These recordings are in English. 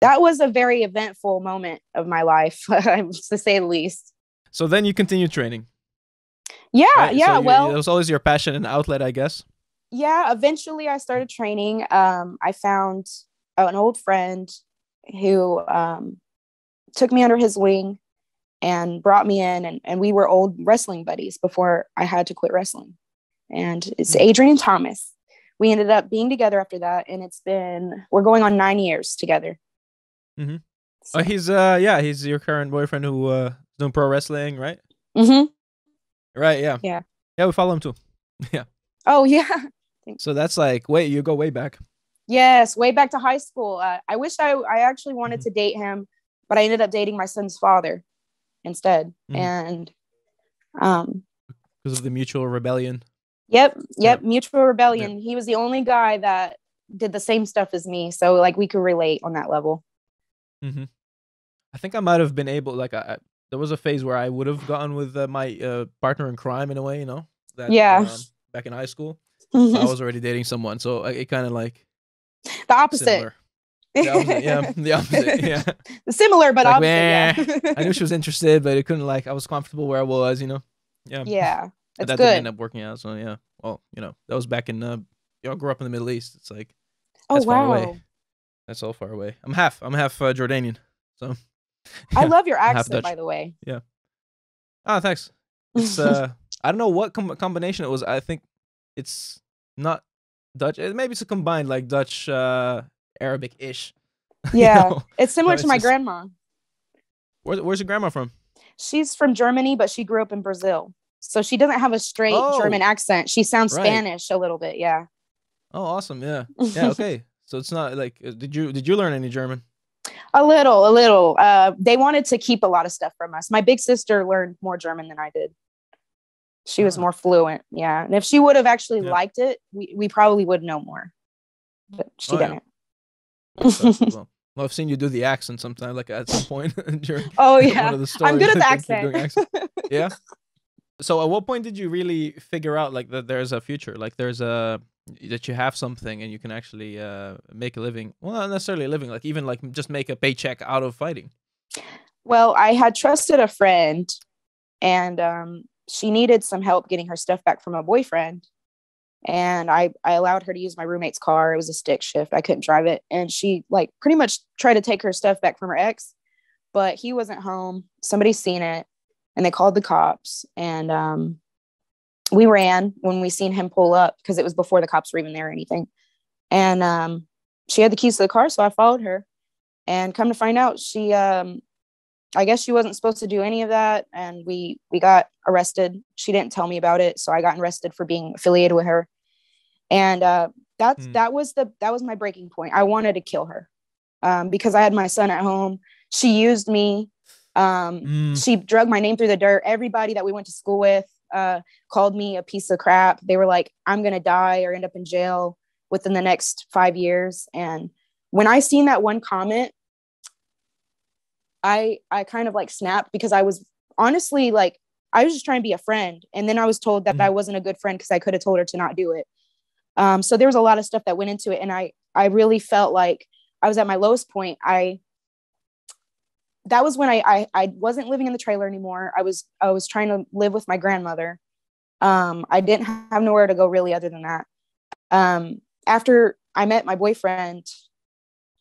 that was a very eventful moment of my life, to say the least. So then you continue training, Yeah, right? So yeah. it Well, was always your passion and outlet, I guess. yeah. Eventually, I started training. I found an old friend who took me under his wing and brought me in, and we were old wrestling buddies before I had to quit wrestling. And it's Mm. Adrian Thomas. We ended up being together after that, and we're going on 9 years together. Mm-hmm. Oh, So. he's your current boyfriend who doing pro wrestling, right? Mm-hmm. Right, yeah. Yeah. Yeah, we follow him too. Yeah. Oh, yeah. So that's like, wait, you go way back. Yes, way back to high school. I wish I actually wanted Mm-hmm. to date him, but I ended up dating my son's father instead. Mm-hmm. And Because of the mutual rebellion. Yep, Yeah. mutual rebellion. He was the only guy that did the same stuff as me, so like we could relate on that level. Mm-hmm. I think I might have been able, like, there was a phase where I would have gotten with my partner in crime in a way, you know, that Yeah. back in high school. But I was already dating someone, so it kind of like the opposite. Similar. The opposite, yeah, the opposite, yeah. Similar but like, opposite. Yeah. I knew she was interested, but it couldn't, like, I was comfortable where I was, you know. Yeah. Yeah. But That's that good. didn't end up working out, so yeah. Well, you know, that was back in you know, grew up in the Middle East. It's like that's far away. That's all far away. I'm half Jordanian, so yeah. I love your accent, Dutch. by the way. Yeah. Oh, thanks. It's I don't know what combination it was. I think it's not Dutch. Maybe it's a combined like Dutch Arabic-ish. Yeah. You know? It's similar to my grandma. Where's your grandma from? She's from Germany, but she grew up in Brazil. So she doesn't have a straight German accent. She sounds Spanish a little bit, yeah. Oh, awesome. Yeah. Yeah, okay. So it's not like did you learn any German? A little. They wanted to keep a lot of stuff from us. My big sister learned more German than I did. She was more fluent, yeah. And if she would have actually liked it, we probably would know more. But she didn't. Yeah. Well, I've seen you do the accent sometimes, like at some point during one of the stories. I'm good at the accent. Yeah. So at what point did you really figure out like that there's a future, like there's that you have something and you can actually make a living? Well, not necessarily a living, like even like just make a paycheck out of fighting. Well, I had trusted a friend, and she needed some help getting her stuff back from a boyfriend. And I allowed her to use my roommate's car. It was a stick shift. I couldn't drive it. And she like pretty much tried to take her stuff back from her ex, but he wasn't home. Somebody seen it and they called the cops. And we ran when we seen him pull up because it was before the cops were even there or anything. And she had the keys to the car. So I followed her, and come to find out she, I guess she wasn't supposed to do any of that. And we got arrested. She didn't tell me about it. So I got arrested for being affiliated with her. And that was my breaking point. I wanted to kill her because I had my son at home. She used me. She drug my name through the dirt. Everybody that we went to school with called me a piece of crap. They were like, I'm going to die or end up in jail within the next 5 years. And when I seen that one comment, I kind of like snapped, because I was honestly like, I was just trying to be a friend. And then I was told that I wasn't a good friend because I could have told her to not do it. So there was a lot of stuff that went into it. And I really felt like I was at my lowest point. That was when I wasn't living in the trailer anymore. I was trying to live with my grandmother. I didn't have nowhere to go really other than that. After I met my boyfriend,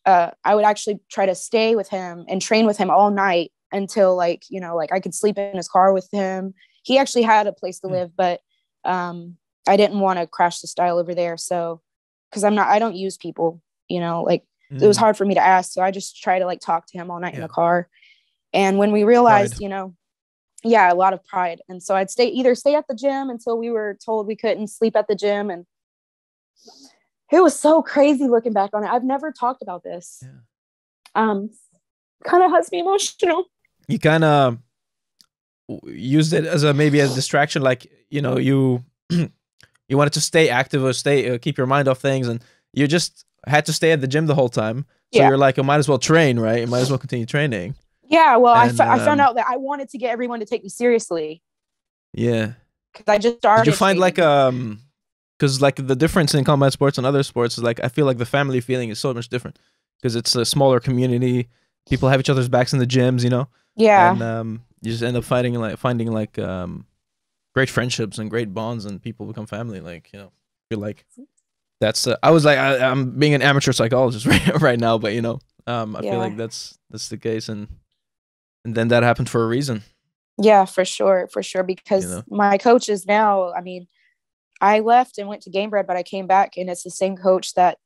I would actually try to stay with him and train with him all night until like, you know, like I could sleep in his car with him. He actually had a place to live, but I didn't want to crash the style over there. So, cause I don't use people, you know, like it was hard for me to ask. So I just try to like talk to him all night in the car. And when we realized, you know, a lot of pride. And so I'd either stay at the gym until we were told we couldn't sleep at the gym. And it was so crazy looking back on it. I've never talked about this. Kind of has me emotional. You kind of used it as maybe a distraction, like, you know, you you wanted to stay active or keep your mind off things, and you just had to stay at the gym the whole time. So you're like, I might as well train, right? You might as well continue training. Yeah, well, I found out that I wanted to get everyone to take me seriously. Yeah. Because I just started. Did you find like because like the difference in combat sports and other sports is like, I feel like the family feeling is so much different. because it's a smaller community. People have each other's backs in the gyms, you know, Yeah. and you just end up finding like great friendships and great bonds, and people become family. Like, you know, feel like that's I was like I'm being an amateur psychologist right now, but you know, I feel Yeah. like that's the case, and then that happened for a reason, Yeah, for sure. For sure. you Because know. my coaches now, I mean, I left and went to Game Bread, but I came back and it's the same coach that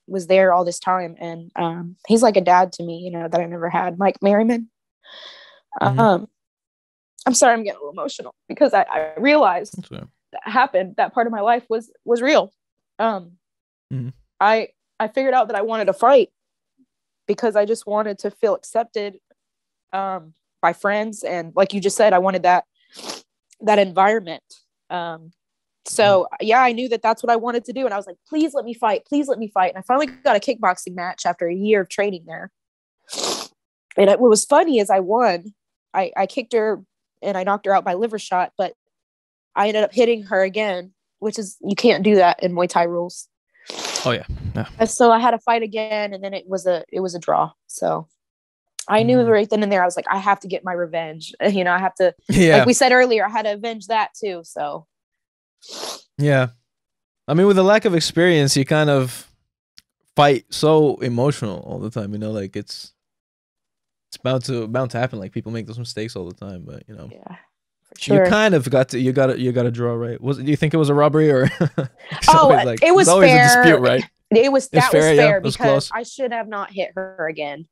was there all this time. And he's like a dad to me, you know, that I never had. Mike Merriman. Mm-hmm. Um, I'm sorry, I'm getting a little emotional because I realized that happened. That part of my life was real. Mm-hmm. I figured out that I wanted to fight because I just wanted to feel accepted by friends, and like you just said, I wanted that environment. So yeah, I knew that that's what I wanted to do, and I was like, please let me fight, please let me fight. And I finally got a kickboxing match after a year of training there. And what was funny is I won. I kicked her and I knocked her out by liver shot, but I ended up hitting her again, which is, you can't do that in Muay Thai rules. Oh yeah. And so I had to fight again, and then it was a draw. So I knew right then and there, I was like, I have to get my revenge. You know, I have to, like we said earlier, I had to avenge that too. So yeah, I mean, with a lack of experience, you kind of fight so emotional all the time. You know, like it's bound to happen. Like people make those mistakes all the time, but you know, yeah, for sure. you kind of got to draw, right. Do you think it was a robbery or? It was always fair. A dispute, right? It was fair yeah, because close. I should have not hit her again.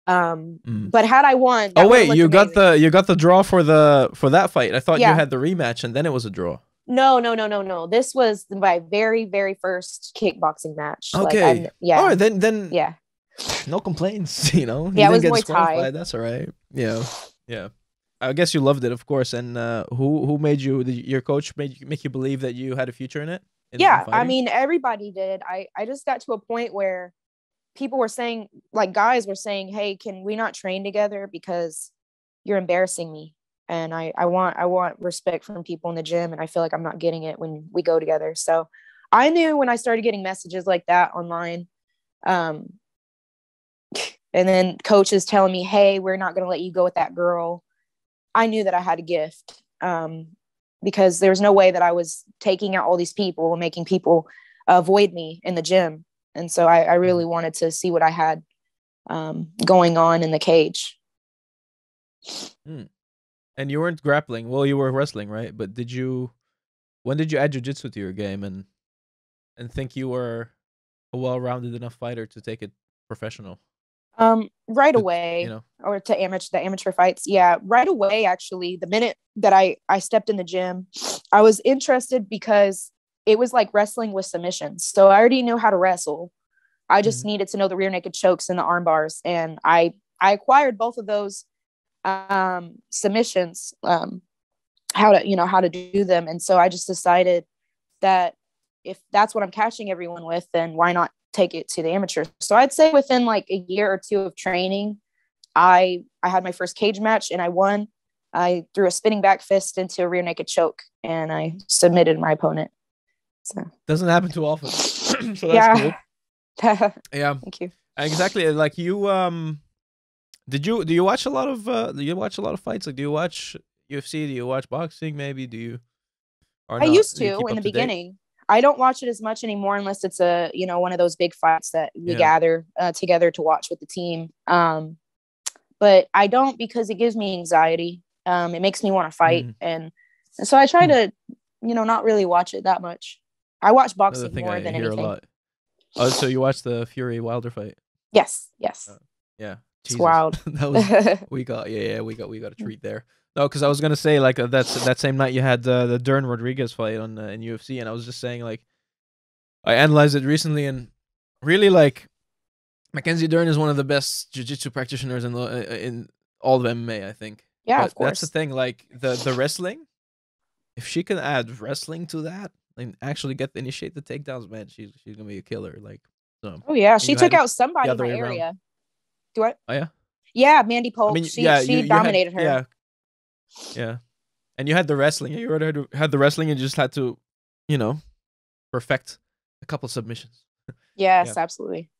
But had I won, oh wait, you got the draw for that fight. I thought you had the rematch and then it was a draw. No. This was my very, very first kickboxing match. Okay. Like, yeah. All right, then. Yeah. No complaints. You know. Yeah, you it was didn't Muay get disqualified. Thai. That's all right. Yeah. Yeah. I guess you loved it, of course. And who made you? Your coach make you believe that you had a future in it? Yeah, I mean, everybody did. I just got to a point where people were saying, like guys were saying, hey, can we not train together because you're embarrassing me? And I want respect from people in the gym, and I feel like I'm not getting it when we go together. So I knew when I started getting messages like that online, and then coaches telling me, hey, we're not going to let you go with that girl, I knew that I had a gift, because there's no way that I was taking out all these people and making people avoid me in the gym. And so I really wanted to see what I had going on in the cage. And you weren't grappling. Well, you were wrestling, right? But when did you add jiu-jitsu to your game and think you were a well-rounded enough fighter to take it professional? Right away, you know, or to the amateur fights. Yeah, right away. Actually, the minute that I stepped in the gym, I was interested because it was like wrestling with submissions. So I already knew how to wrestle. I just needed to know the rear naked chokes and the arm bars, and I acquired both of those submissions, how to do them. And so I just decided that if that's what I'm catching everyone with, then why not take it to the amateur? So I'd say within like a year or two of training, I had my first cage match and I won. I threw a spinning back fist into a rear naked choke and I submitted my opponent. So doesn't happen too often. So that's cool. Yeah. Thank you. Exactly. Like you do you watch a lot of fights? Like do you watch UFC? Do you watch boxing maybe? Do you I used to in the beginning. I don't watch it as much anymore unless it's a, one of those big fights that we gather together to watch with the team. But I don't, because it gives me anxiety. It makes me want to fight. And so I try to, not really watch it that much. I watch boxing more than anything. A lot. Oh, so you watched the Fury Wilder fight? Yes. Yeah. Jesus. It's wild. That was we got a treat there. No, because I was gonna say like that same night you had the Dern Rodriguez fight on in UFC, and I was just saying like I analyzed it recently, and really like Mackenzie Dern is one of the best jiu-jitsu practitioners in all of MMA, I think. Yeah, but of course. That's the thing, like the wrestling. If she can add wrestling to that and actually initiate the takedowns, man, she's gonna be a killer. Like, so. Oh yeah, she took out somebody in my area. Around. Do what? Oh yeah. Yeah, Mandy Polk. I mean, she dominated her. Yeah. And you had the wrestling. You already had the wrestling, and you just had to, perfect a couple submissions. Yes, absolutely.